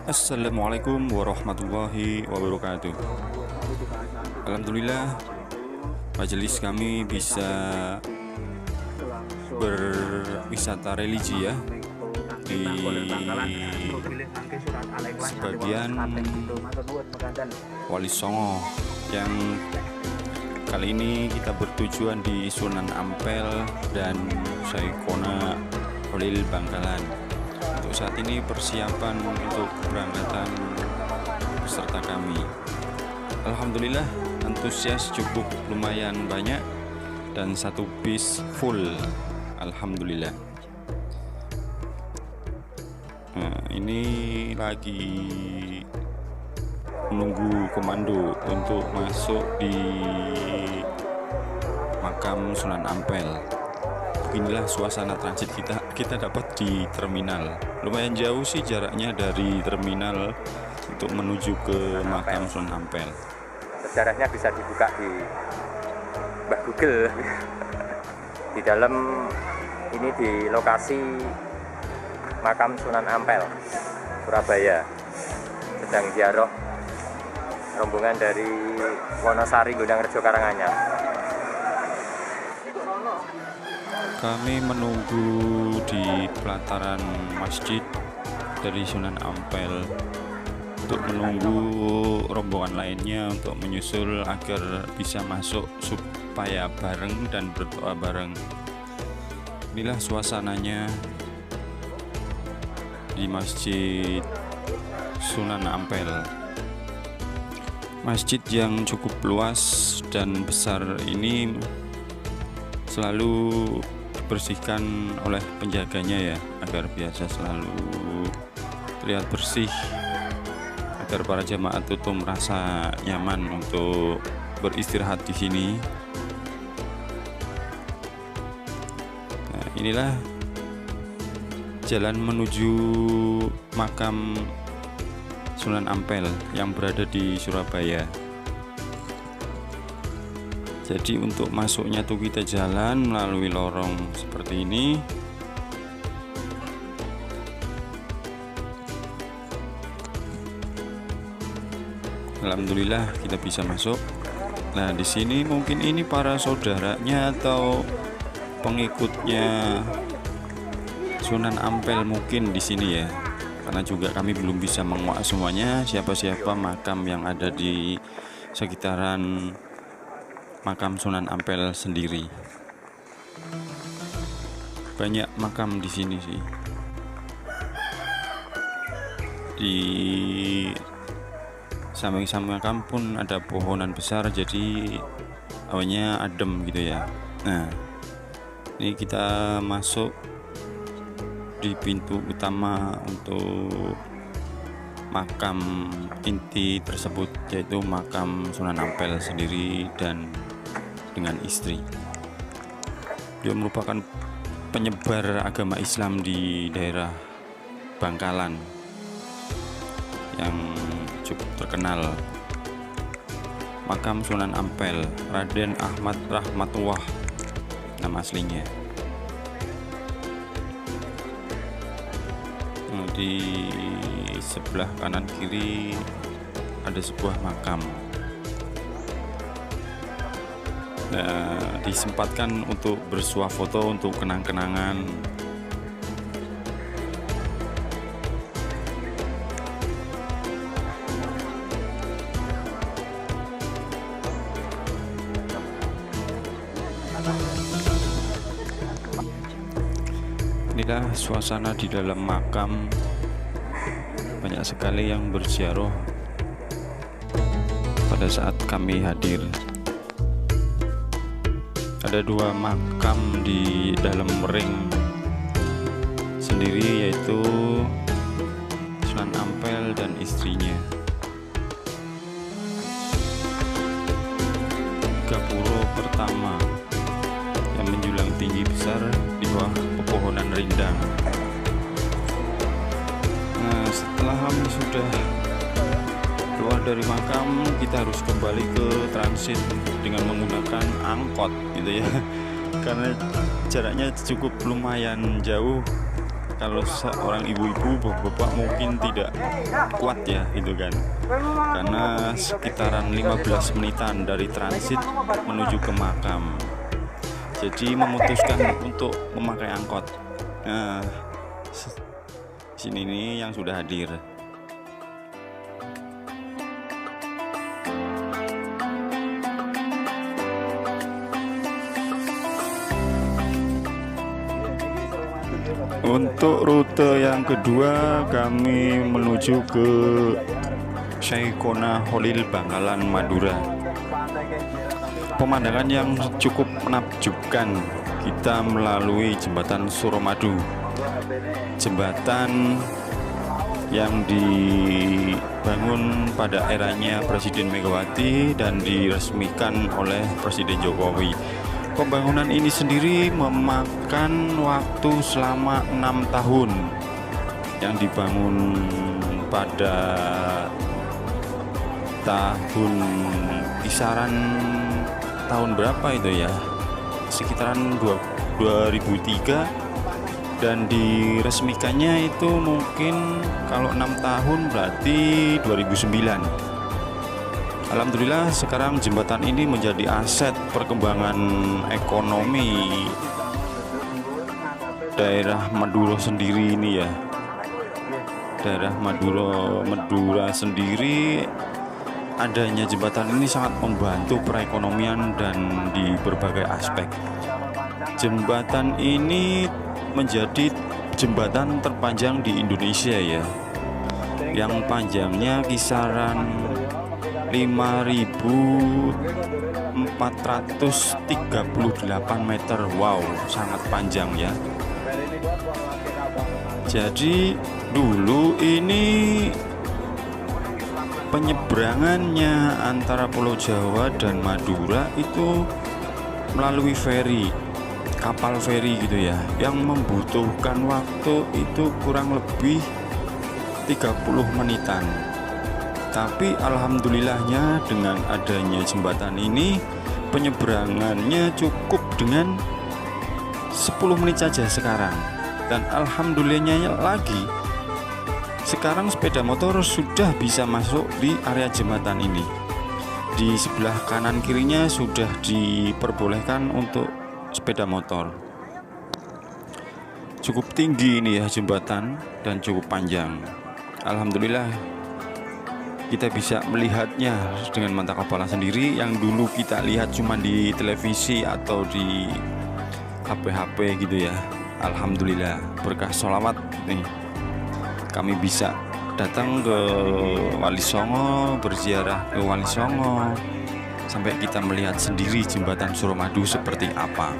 Assalamualaikum warahmatullahi wabarakatuh. Alhamdulillah, majelis kami bisa berwisata religi ya di sebagian Wali Songo, yang kali ini kita bertujuan di Sunan Ampel dan Syaikona Holil Bangkalan. Untuk saat ini persiapan untuk keberangkatan peserta kami. Alhamdulillah, antusias cukup lumayan banyak dan satu bis full. Alhamdulillah. Nah, ini lagi menunggu komando untuk masuk di makam Sunan Ampel. Inilah suasana transit kita dapat di terminal. Lumayan jauh sih jaraknya dari terminal untuk menuju ke makam Sunan Ampel. Sejarahnya bisa dibuka di Mbah Google. Di dalam ini di lokasi makam Sunan Ampel, Surabaya. Sedang ziarah rombongan dari Wonosari, Gondangrejo, Karanganyar. Kami menunggu di pelataran masjid dari Sunan Ampel untuk menunggu rombongan lainnya untuk menyusul agar bisa masuk supaya bareng dan berdoa bareng. Inilah suasananya di Masjid Sunan Ampel. Masjid yang cukup luas dan besar ini selalu dibersihkan oleh penjaganya ya, agar biasa selalu terlihat bersih, agar para jamaah itu merasa nyaman untuk beristirahat di sini. Nah, inilah jalan menuju makam Sunan Ampel yang berada di Surabaya. Jadi untuk masuknya tuh kita jalan melalui lorong seperti ini. Alhamdulillah kita bisa masuk. Nah, di sini mungkin ini para saudaranya atau pengikutnya Sunan Ampel mungkin di sini ya. Karena juga kami belum bisa menguak semuanya siapa-siapa makam yang ada di sekitaran makam Sunan Ampel sendiri. Banyak makam di sini sih. Di samping-samping makam pun ada pohonan besar, jadi awalnya adem gitu ya. Nah, ini kita masuk di pintu utama untuk makam inti tersebut, yaitu makam Sunan Ampel sendiri dan dengan istri. Dia merupakan penyebar agama Islam di daerah Bangkalan yang cukup terkenal. Makam Sunan Ampel, Raden Ahmad Rahmatullah nama aslinya. Di sebelah kanan kiri ada sebuah makam. Nah, disempatkan untuk bersuah foto untuk kenang-kenangan. Inilah suasana di dalam makam. Banyak sekali yang berziarah pada saat kami hadir. Ada dua makam di dalam ring sendiri, yaitu Sunan Ampel dan istrinya. Gapuro pertama yang menjulang tinggi besar di bawah pepohonan rindang. Nah, setelah kami sudah keluar dari makam, kita harus kembali ke transit dengan menggunakan angkot gitu ya, karena jaraknya cukup lumayan jauh kalau seorang ibu-ibu, bapak-bapak mungkin tidak kuat ya itu kan, karena sekitaran 15 menitan dari transit menuju ke makam, jadi memutuskan untuk memakai angkot. Nah, sini nih yang sudah hadir. Untuk rute yang kedua kami menuju ke Syaikona Holil Bangkalan, Madura. Pemandangan yang cukup menakjubkan. Kita melalui jembatan Suramadu, jembatan yang dibangun pada eranya Presiden Megawati dan diresmikan oleh Presiden Jokowi. Pembangunan ini sendiri memakan waktu selama 6 tahun, yang dibangun pada tahun kisaran tahun berapa itu ya, sekitaran 2003, dan diresmikannya itu mungkin kalau 6 tahun berarti 2009. Alhamdulillah sekarang jembatan ini menjadi aset perkembangan ekonomi daerah Madura sendiri ini ya. Daerah Madura sendiri, adanya jembatan ini sangat membantu perekonomian dan di berbagai aspek. Jembatan ini menjadi jembatan terpanjang di Indonesia ya, yang panjangnya kisaran 5.438 meter. Wow, sangat panjang ya. Jadi dulu ini penyeberangannya antara Pulau Jawa dan Madura itu melalui feri, kapal feri gitu ya, yang membutuhkan waktu itu kurang lebih 30 menitan. Tapi alhamdulillahnya dengan adanya jembatan ini, penyeberangannya cukup dengan 10 menit saja sekarang. Dan alhamdulillahnya lagi, sekarang sepeda motor sudah bisa masuk di area jembatan ini. Di sebelah kanan kirinya sudah diperbolehkan untuk sepeda motor. Cukup tinggi ini ya jembatan dan cukup panjang. Alhamdulillah kita bisa melihatnya dengan mata kepala sendiri, yang dulu kita lihat cuma di televisi atau di HP-HP gitu ya. Alhamdulillah berkah sholawat nih, kami bisa datang ke Wali Songo, berziarah ke Wali Songo, sampai kita melihat sendiri jembatan Suramadu seperti apa.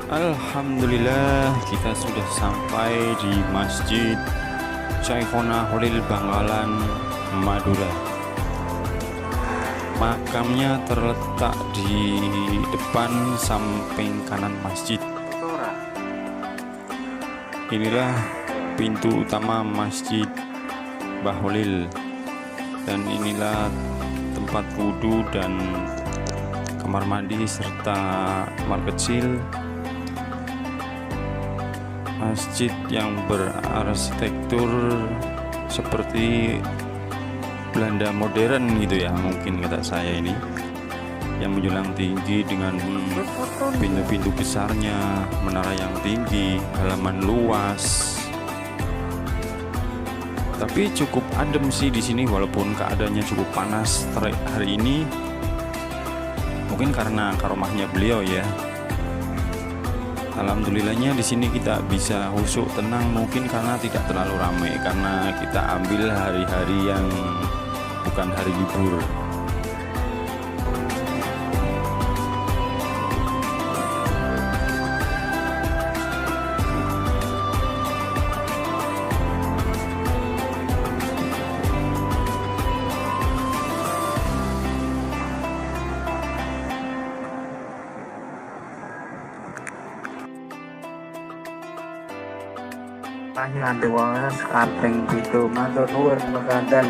Alhamdulillah kita sudah sampai di Masjid Syekhona Khalil Bangkalan, Madura. Makamnya terletak di depan samping kanan masjid. Inilah pintu utama Masjid Mbah Khalil, dan inilah tempat wudhu dan kamar mandi serta kamar kecil. Masjid yang berarsitektur seperti Belanda modern gitu ya, mungkin kata saya ini, yang menjulang tinggi dengan pintu-pintu besarnya, menara yang tinggi, halaman luas. Tapi cukup adem sih di sini walaupun keadaannya cukup panas terik hari ini. Mungkin karena karomahnya beliau ya. Alhamdulillahnya di sini kita bisa khusyuk tenang, mungkin karena tidak terlalu ramai, karena kita ambil hari-hari yang bukan hari libur. Ngaduangan kaping pitu matur nuwun mekaten.